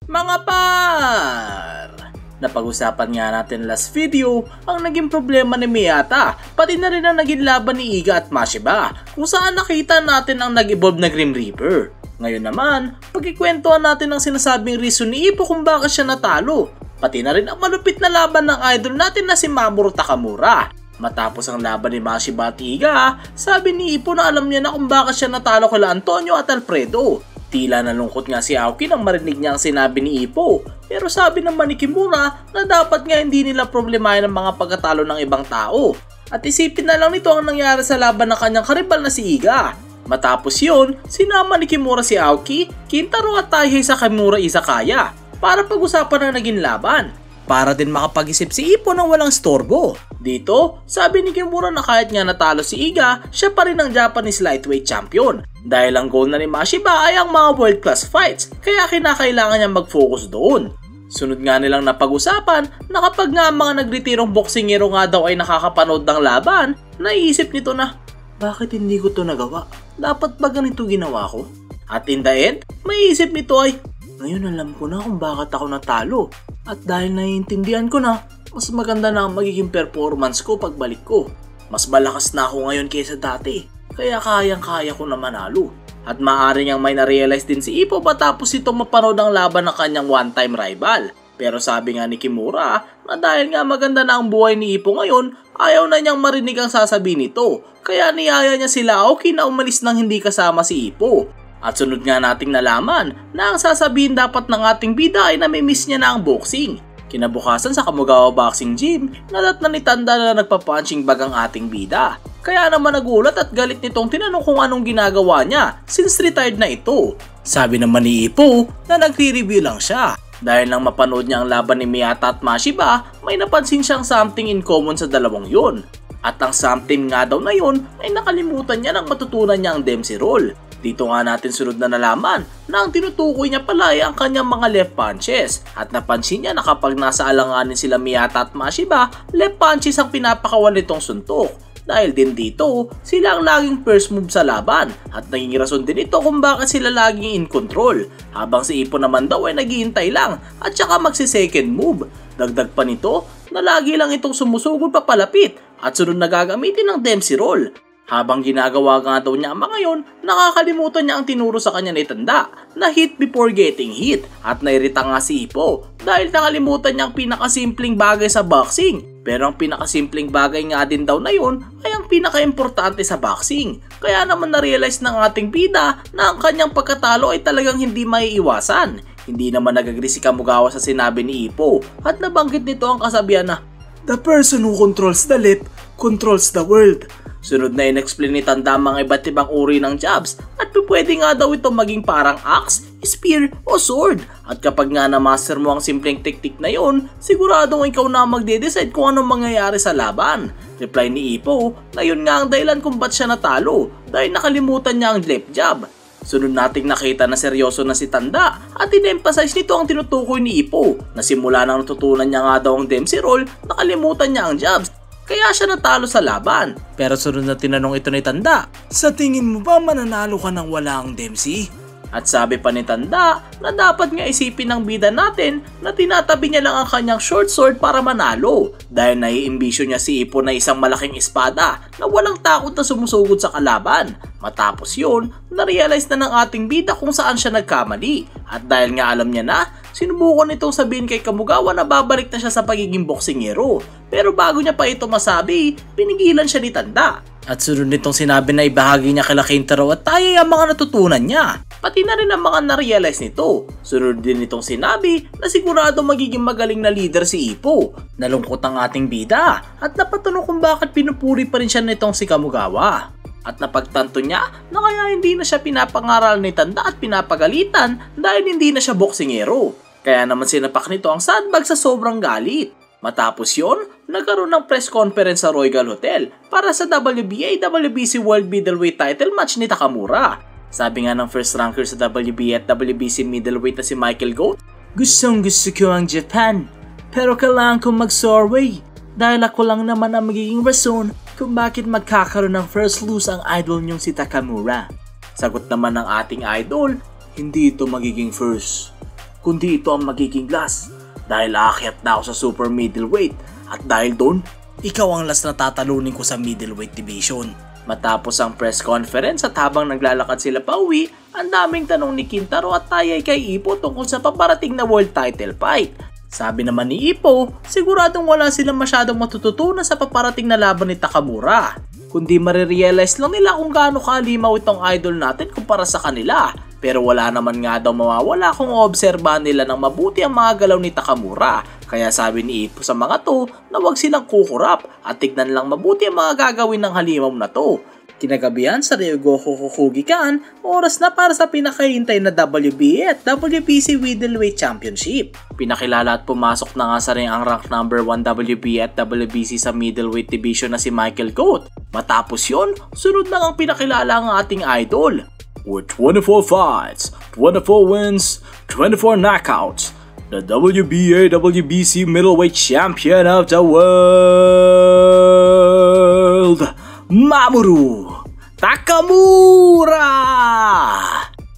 Mga par! Napag-usapan nga natin last video ang naging problema ni Miyata, pati na rin ang naging laban ni Iga at Mashiba, kung saan nakita natin ang nag-evolve na Grim Reaper. Ngayon naman, pagkikwentuhan natin ang sinasabing reason ni Ippo kung bakit siya natalo, pati na rin ang malupit na laban ng idol natin na si Mamoru Takamura. Matapos ang laban ni Mashiba at Iga, sabi ni Ippo na alam niya na kung bakit siya natalo kila Antonio at Alfredo. Tila nalungkot nga si Aoki nang marinig niya ang sinabi ni Ippo, pero sabi naman ni Kimura na dapat nga hindi nila problemahin ang mga pagkatalo ng ibang tao. At isipin na lang nito ang nangyari sa laban ng kanyang karibal na si Iga. Matapos yun, sinama ni Kimura si Aoki, Kintaro at Taihei sa Kimura Izakaya para pag-usapan ang naging laban, para din makapag-isip si Ippo ng walang storbo. Dito, sabi ni Kimura na kahit nga natalo si Iga, siya pa rin ang Japanese lightweight champion. Dahil ang goal na ni Mashiba ay ang mga world class fights, kaya kinakailangan niya mag-focus doon. Sunod nga nilang napag-usapan na kapag nga mga nagretirong boksingero nga daw ay nakakapanood ng laban, naiisip nito na, bakit hindi ko to nagawa? Dapat ba ganito ginawa ko? At in the end, maiisip nito ay, ngayon alam ko na kung bakit ako natalo. At dahil naiintindihan ko na, mas maganda na ang magiging performance ko pagbalik ko. Mas malakas na ako ngayon kaysa dati, kaya kayang-kaya ko na manalo. At maaari niyang may na-realize din si Ippo matapos ito mapanood ang laban ng kanyang one-time rival. Pero sabi nga ni Kimura na dahil nga maganda na ang buhay ni Ippo ngayon, ayaw na niyang marinig ang sasabihin nito. Kaya niyaya niya sila Aoki na umalis nang hindi kasama si Ippo. At sunod nga nating nalaman na ang sasabihin dapat ng ating bida ay namimiss niya na ang boxing. Kinabukasan sa Kamugawa Boxing Gym, nadat na ni Tanda na nagpa-punching bag ang ating bida. Kaya naman nagulat at galit nitong tinanong kung anong ginagawa niya since retired na ito. Sabi naman ni Ippo na nagre-review lang siya. Dahil nang mapanood niya ang laban ni Miyata at Mashiba, may napansin siyang something in common sa dalawang yun. At ang something nga daw na yun ay nakalimutan niya nang matutunan niya ang Dempsey Roll. Dito nga natin sunod na nalaman na ang tinutukoy niya pala ay ang kanyang mga left punches. At napansin niya na kapag nasa alanganin sila Miyata at Mashiba, left punches ang pinapakawan nitong suntok. Dahil din dito, sila ang laging first move sa laban at naging rason din ito kung bakit sila laging in control. Habang si Ippo naman daw ay naghihintay lang at saka magsi-second move. Dagdag pa nito na lagi lang itong sumusugod papalapit at sunod na gagamitin ng Dempsey Roll. Habang ginagawa nga daw niya ang mga yon, nakakalimutan niya ang tinuro sa kanya ni Tanda na hit before getting hit at nairita nga si Ippo dahil nakalimutan niya ang pinakasimpleng bagay sa boxing. Pero ang pinakasimpleng bagay nga din daw na yon ay ang pinakaimportante sa boxing. Kaya naman na-realize ng ating bida na ang kanyang pagkatalo ay talagang hindi maiiwasan. Hindi naman nag-agree si Kamugawa sa sinabi ni Ippo at nabanggit nito ang kasabihan na, "The person who controls the lip controls the world." Sunod na in-explain ni Tanda mga iba't ibang uri ng jabs at pwede nga daw ito maging parang axe, spear o sword. At kapag nga na-master mo ang simpleng teknik na yon, siguradong ikaw na magde-decide kung anong mangyayari sa laban. Reply ni Ippo na yun nga ang dahilan kung ba't siya natalo dahil nakalimutan niya ang left jab. Sunod nating nakita na seryoso na si Tanda at in-emphasize nito ang tinutukoy ni Ippo na simula nang natutunan niya nga daw ang Dempsey Roll, nakalimutan niya ang jabs. Kaya siya natalo sa laban. Pero sunod na tinanong ito ni Tanda, sa tingin mo ba mananalo ka nang wala ang Dempsey? At sabi pa ni Tanda na dapat nga isipin ng bida natin na tinatabi niya lang ang kanyang short sword para manalo. Dahil naiimbisyon niya si Ippo na isang malaking espada na walang takot na sumusugod sa kalaban. Matapos yun, na-realize na ng ating bida kung saan siya nagkamali. At dahil nga alam niya na, sinubukan itong sabihin kay Kamugawa na babalik na siya sa pagiging boksingero. Pero bago niya pa ito masabi, pinigilan siya ni Tanda. At sunod nitong sinabi na ibahagi niya kay Kintaro at Taihei ang mga natutunan niya. Pati na rin ang mga na-realize nito. Sunod din nitong sinabi na sigurado magiging magaling na leader si Ippo. Nalungkot ang ating bida at napatanong kung bakit pinupuri pa rin siya nitong si Kamugawa. At napagtanto niya na kaya hindi na siya pinapangaral ni Tanda at pinapagalitan dahil hindi na siya boksingero. Kaya naman sinapak nito ang sandbag sa sobrang galit. Matapos yon, nagkaroon ng press conference sa Royal Hotel para sa WBA-WBC World Middleweight title match ni Takamura. Sabi nga ng first ranker sa WBA at WBC middleweight na si Michael Goat, "Gustong gusto ko ang Japan, pero kailangan kong mag-Norway dahil ako lang naman ang magiging rason kung bakit magkakaroon ng first lose ang idol niyong si Takamura." Sagot naman ng ating idol, "Hindi ito magiging first, kundi ito ang magiging last. Dahil aakyat na ako sa super middleweight at dahil doon, ikaw ang last na tatalunin ko sa middleweight division. Matapos ang press conference at habang naglalakad sila pauwi, ang daming tanong ni Kintaro at Tayay kay Ippo tungkol sa paparating na world title fight. Sabi naman ni Ippo, siguradong wala silang masyadong matututunan sa paparating na laban ni Takamura. Kundi marirealize lang nila kung gaano kalimaw itong idol natin kumpara sa kanila. Pero wala naman nga daw mawawala kung obserbahan nila ng mabuti ang mga galaw ni Takamura. Kaya sabi ni Ippo sa mga to na huwag silang kukurap at tignan lang mabuti ang mga gagawin ng halimaw na to. Kinagabihan sa Ryogoku Kokugikan, oras na para sa pinakahintay na WBA at WBC Middleweight Championship. Pinakilala at pumasok na nga sa ring ang rank number 1 WBA at WBC sa middleweight division na si Michael Cotto. Matapos yon, sunod na ang pinakilala ang ating idol. With 24 fights, 24 wins, 24 knockouts, the WBA WBC Middleweight Champion of the World, Mamoru Takamura!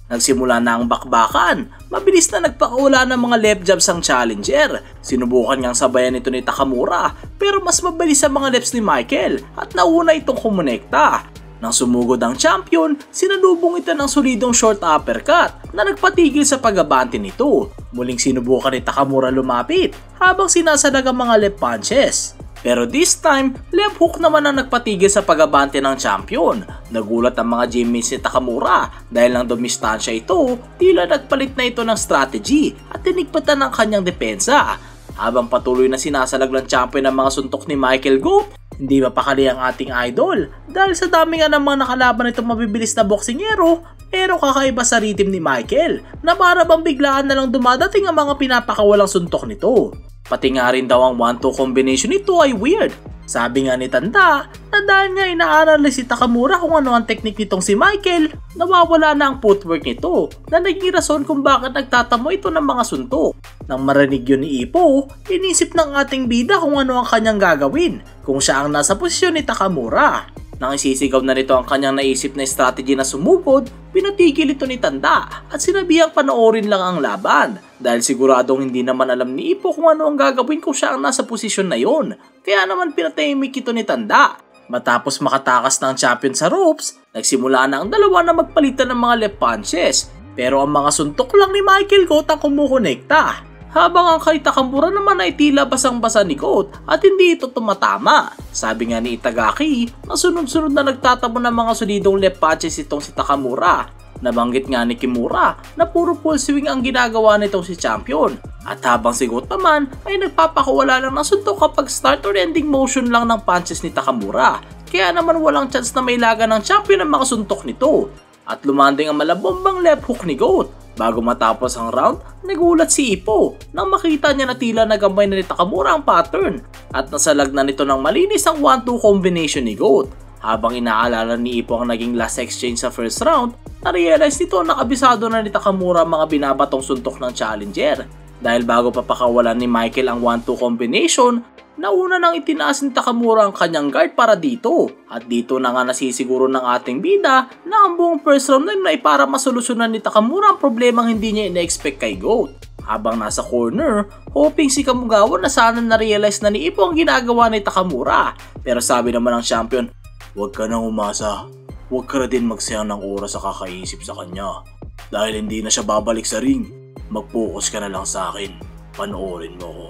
Nagsimula na ang bakbakan. Mabilis na nagpakawala ng mga left jabs ang challenger. Sinubukan niyang sabayan ito ni Takamura pero mas mabilis ang mga lefts ni Michael at nauna itong kumonekta. Nang sumugod ang champion, sinalubong ito ng solidong short uppercut na nagpatigil sa pag-abante nito. Muling sinubukan ni Takamura lumapit habang sinasalag ang mga left punches. Pero this time, left hook naman ang nagpatigil sa pag-abante ng champion. Nagulat ang mga gymmates ni Takamura dahil lang dumistansya ito, tila nagpalit na ito ng strategy at tinigpatan ng kanyang depensa. Habang patuloy na sinasalag ng champion ang mga suntok ni Michael Cotto, hindi mapakali ang ating idol dahil sa dami nga ng mga nakalaban nitong mabibilis na boksingero, pero kakaiba sa rhythm ni Michael na para bang biglaan na lang dumadating ang mga pinapakawalang suntok nito. Pati nga rin daw ang 1-2 combination nito ay weird. Sabi nga ni Tanda na dahil nga inaaral si Takamura kung ano ang teknik nitong si Michael, nawawala na ang footwork nito na naging rason kung bakit nagtatamo ito ng mga suntok. Nang marinig yun ni Ippo, inisip ng ating bida kung ano ang kanyang gagawin kung siya ang nasa posisyon ni Takamura. Nang isisigaw na nito ang kanyang naisip na strategy na sumugod, pinatigil ito ni Tanda at sinabihang panoorin lang ang laban dahil siguradong hindi naman alam ni Ippo kung ano ang gagawin kung siya ang nasa posisyon na yon. Kaya naman pinatahimik ito ni Tanda. Matapos makatakas ng champion sa ropes, nagsimula na ang dalawa na magpalitan ng mga left punches. Pero ang mga suntok lang ni Michael Cotto ang kumukonekta. Habang ang kay Takamura naman ay tila basang-basa ni Cotto at hindi ito tumatama. Sabi nga ni Itagaki na sunod-sunod na nagtatamo ng mga solidong left punches itong si Takamura. Nabanggit nga ni Kimura na puro full swing ang ginagawa nitong si champion. At habang si Cotto naman ay nagpapakawala lang ng suntok kapag start or ending motion lang ng punches ni Takamura. Kaya naman walang chance na may laga ng champion ang mga suntok nito. At lumanding ang malabombang left hook ni Cotto. Bago matapos ang round, nagulat si Ippo nang makita niya na tila nagambay na ni Takamura ang pattern at nasalag na nito ng malinis ang 1-2 combination ni Cotto. Habang inaalala ni Ippo ang naging last exchange sa first round, na-realize nito na kabisado na ni Takamura ang mga binabatong suntok ng challenger. Dahil bago papakawalan ni Michael ang 1-2 combination, nauna nang itinaas ni Takamura ang kanyang guard para dito. At dito na nga nasisiguro ng ating bida na ang buong first round na yun ay para masolusyonan ni Takamura ang problemang hindi niya ina-expect kay Cotto. Habang nasa corner, hoping si Kamugawa na sana na-realize na ni Ippo ang ginagawa ni Takamura. Pero sabi naman ng champion, "Huwag ka nang umasa. Huwag ka na din magsayang ng oras sa kakaisip sa kanya. Dahil hindi na siya babalik sa ring. Mag-focus ka na lang sa akin. Panoorin mo ko."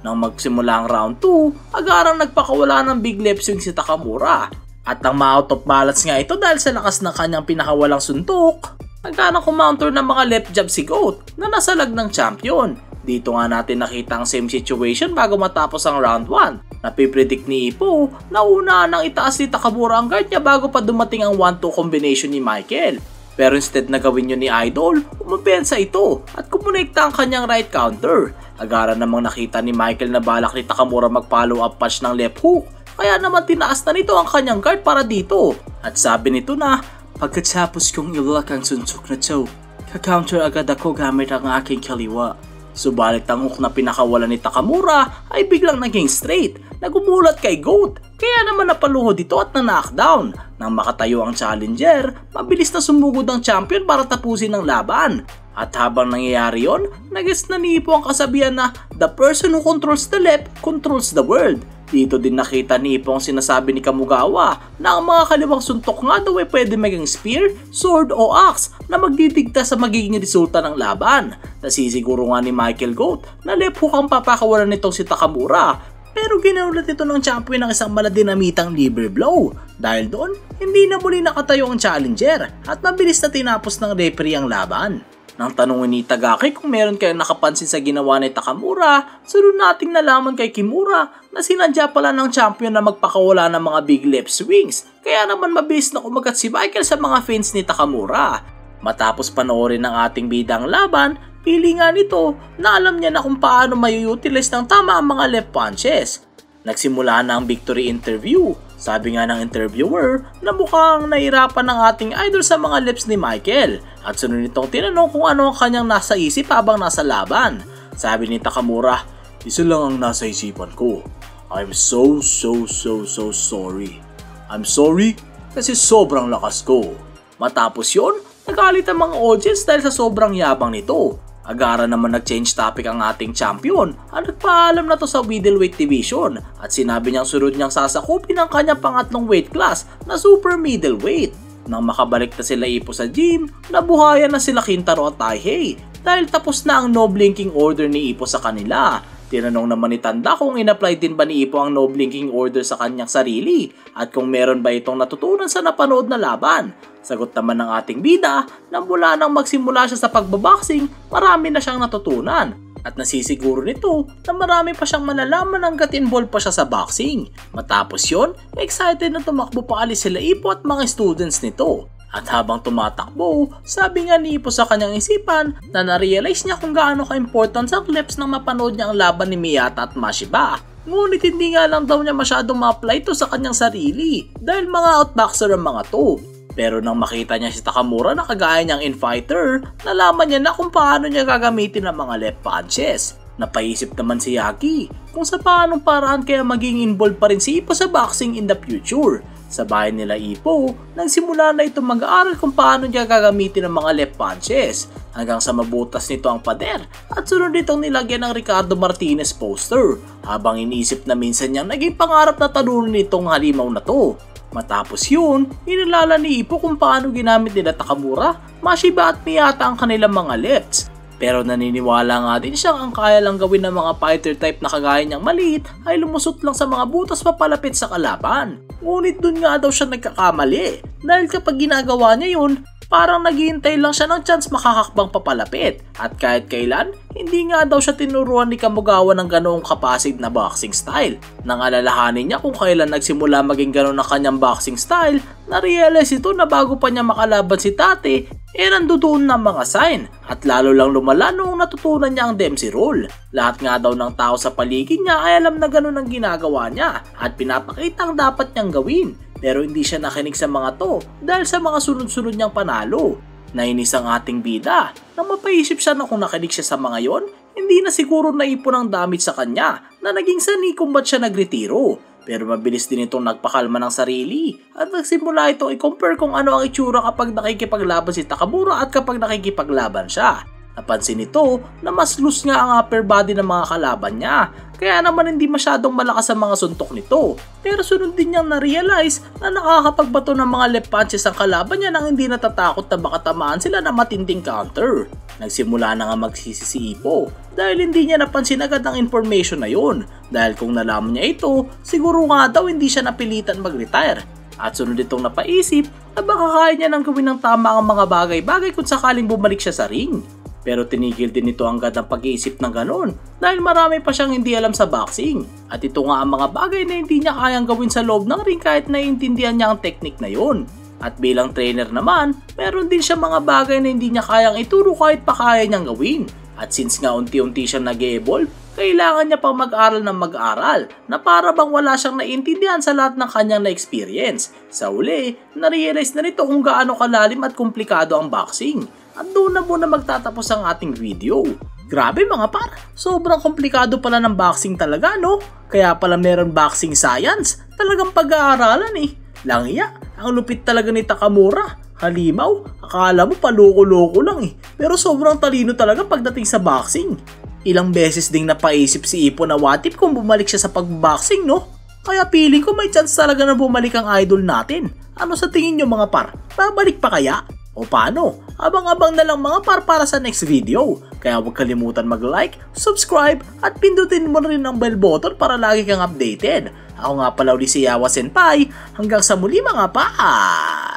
Nang magsimula ang round 2, agarang nagpakawala ng big left swing si Takamura. At ang ma-out of balance nga ito dahil sa lakas ng kanyang pinakawalang suntok. Agarang kumounter ng mga left jab si Cotto na nasalag ng champion. Dito nga natin nakita ang same situation bago matapos ang round 1. Napipredict ni Ippo na una nang itaas ni Takamura ang guard niya bago pa dumating ang 1-2 combination ni Michael. Pero instead na gawin yun ni Idol, umapensa ito at kumonekta ang kanyang right counter. Agaran namang nakita ni Michael na balak ni Takamura mag-follow up punch ng left hook, kaya naman tinaas na nito ang kanyang guard para dito. At sabi nito na, "Pagkatapos kong ilak ang suntok na to, ka-counter agad ako gamit ang aking kaliwa." Subalit ang hook na pinakawalan ni Takamura ay biglang naging straight, nagumulat kay Cotto, kaya naman napaluhod ito at na-knockdown. Nang makatayo ang challenger, mabilis na sumugod ang champion para tapusin ang laban. At habang nangyayari yon, nag-gets na ni Ippo ang kasabihan na the person who controls the left controls the world. Dito din nakita ni Ippo ang sinasabi ni Kamugawa na ang mga kaliwang suntok nga daw ay pwede maging spear, sword o axe na magdidikta sa magiging resulta ng laban. Nasisiguro nga ni Michael Goat na left hook ang papakawalan nitong si Takamura, pero ginaulat ito ng champion ng isang maladinamitang liver blow. Dahil doon, hindi na muli nakatayo ang challenger at mabilis na tinapos ng referee ang laban. Nang tanungin ni Tagaki kung meron kayong nakapansin sa ginawa ni Takamura, sunod nating nalaman kay Kimura na sinadya pala ng champion na magpakawala ng mga big left swings, kaya naman mabilis na kumagat si Michael sa mga fans ni Takamura. Matapos panoorin ng ating bidang laban, pili nga nito na alam niya na kung paano may-utilize ng tama ang mga left punches. Nagsimula na ang victory interview. Sabi nga ng interviewer na mukhang nahirapan ng ating idol sa mga lips ni Michael at sunod nitong tinanong kung ano ang kanyang nasa isip habang nasa laban. Sabi ni Takamura, "Isa lang ang nasa isipan ko. I'm so sorry. I'm sorry kasi sobrang lakas ko." Matapos yon, nagalit ang mga audience dahil sa sobrang yabang nito. Agara naman nag-change topic ang ating champion at nagpaalam na to sa middleweight division at sinabi niyang sunod niyang sasakupin ang kanyang pangatlong weight class na super middleweight. Nang makabalik na sila Ippo sa gym, nabuhayan na sila Kintaro at Taihei dahil tapos na ang no blinking order ni Ippo sa kanila. Tinanong naman ni Tanda kung in-apply din ba ni Ippo ang no blinking order sa kanyang sarili at kung meron ba itong natutunan sa napanood na laban. Sagot naman ng ating bida na mula nang magsimula siya sa pagbaboxing, marami na siyang natutunan at nasisiguro nito na marami pa siyang malalaman hanggat involved pa siya sa boxing. Matapos yon, excited na tumakbo pa alis sila Ippo at mga students nito. At habang tumatakbo, sabi nga ni Ippo sa kanyang isipan na na-realize niya kung gaano ka-important sa clips nang mapanood niya ang laban ni Miyata at Mashiba. Ngunit hindi nga lang daw niya masyadong ma-apply ito sa kanyang sarili dahil mga outboxer ang mga to. Pero nang makita niya si Takamura na kagaya niyang in-fighter, nalaman niya na kung paano niya gagamitin ang mga left punches. Napaisip naman si Yaki kung sa paanong paraan kaya maging involved pa rin si Ippo sa boxing in the future. Sa bahay nila Ippo, nagsimula na ito mag-aaral kung paano niya gagamitin ang mga left punches hanggang sa mabutas nito ang pader at sunod nitong nilagyan ng Ricardo Martinez poster habang iniisip na minsan niyang naging pangarap na talunin nitong halimaw na to. Matapos yun, inilala ni Ippo kung paano ginamit nila Takamura, Mashiba at Miyata ang kanilang mga lefts. Pero naniniwala nga din siyang ang kaya lang gawin ng mga fighter type na kagaya niyang maliit ay lumusot lang sa mga butas papalapit sa kalaban. Ngunit dun nga daw siya nagkakamali dahil kapag ginagawa niya yun, parang naghihintay lang siya ng chance makakakbang papalapit at kahit kailan, hindi nga daw siya tinuruan ni Kamugawa ng ganoong kapasid na boxing style. Nang alalahanin niya kung kailan nagsimula maging ganoon ang kanyang boxing style, na-realize ito na bago pa niya makalaban si Tate, nandoon na mga sign at lalo lang lumala noong natutunan niya ang Dempsey Rule. Lahat nga daw ng tao sa paligid niya ay alam na ganoon ang ginagawa niya at pinapakita ang dapat niyang gawin. Pero hindi siya nakinig sa mga to dahil sa mga sunod-sunod niyang panalo. Nainis ang ating bida nang mapaisip siya na kung nakinig siya sa mga yon, hindi na siguro naipon ang damage sa kanya na naging sanay kung ba't siya nagretiro. Pero mabilis din itong nagpakalma ng sarili at nagsimula itong i-compare kung ano ang itsura kapag nakikipaglaban si Takamura at kapag nakikipaglaban siya. Napansin nito na mas loose nga ang upper body ng mga kalaban niya, kaya naman hindi masyadong malakas ang mga suntok nito. Pero sunod din niyang na-realize na nakakapagbato ng mga left punches ang kalaban niya nang hindi natatakot na baka tamaan sila ng matinding counter. Nagsimula na nga magsisi si Ippo dahil hindi niya napansin agad ang information na yun. Dahil kung nalaman niya ito, siguro nga daw hindi siya napilitan mag-retire. At sunod itong napaisip na baka kaya niya nang gawin ng tama ang mga bagay-bagay kung sakaling bumalik siya sa ring. Pero tinigil din ito agad ang pag-iisip ng ganon dahil marami pa siyang hindi alam sa boxing. At ito nga ang mga bagay na hindi niya kayang gawin sa loob ng ring kahit naiintindihan niya ang technique na yun. At bilang trainer naman, meron din siya mga bagay na hindi niya kayang ituro kahit pa kaya niyang gawin. At since nga unti-unti siyang nag-evolve, kailangan niya pang mag-aral ng mag-aral na para bang wala siyang naiintindihan sa lahat ng kanyang na-experience. Sa uli, na-realize na nito kung gaano kalalim at komplikado ang boxing. At doon na muna magtatapos ang ating video. Grabe mga par, sobrang komplikado pala ng boxing talaga no? Kaya pala meron boxing science, talagang pag-aaralan eh. Langya, ang lupit talaga ni Takamura. Halimaw, akala mo paloko-loko lang eh. Pero sobrang talino talaga pagdating sa boxing. Ilang beses ding napaisip si Ipon na what if kung bumalik siya sa pagboxing, no? Kaya feeling ko may chance talaga na bumalik ang idol natin. Ano sa tingin nyo mga par? Babalik pa kaya? O paano? Abang-abang na lang mga par para sa next video. Kaya huwag kalimutan mag-like, subscribe at pindutin mo rin ang bell button para lagi kang updated. Ako nga pala ulit si Yawa Senpai. Hanggang sa muli mga par!